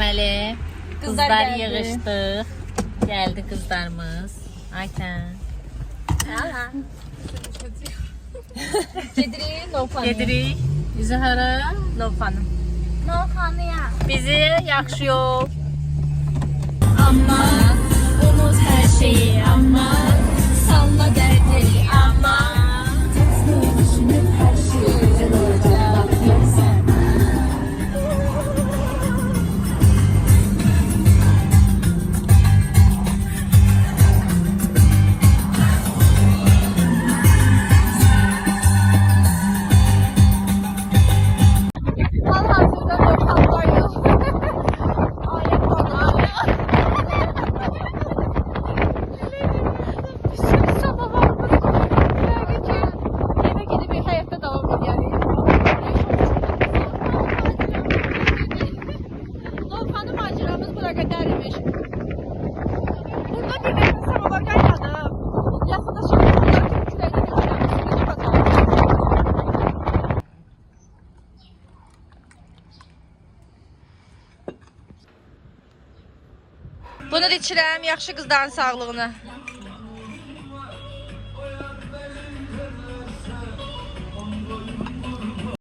Deməli, Kızlar qızlar gəldi. yığışdıq. Gəldi qızlarımız. Ayten. Gedirik Novxanıya. Gedirik. Bizi hara? Novxanı. Novxanıya. Bizi yaxşı yol. Amma unut hər şeyi, amma salla dərdleri, amma düşünüb hər şey güzel olacaq. Sən. Hal-hazırda Novxanıdayıq. Ailəm orada. Eve gidip bir hayatta devam edelim. Novxanı maceramız bura qədərmiş. Burada bir dəfə samavar qaynadım. Yaxında şahmatlar küləkdə bir ayağımız bir batalım. Bunu da içirəm, yaxşı qızların sağlığına.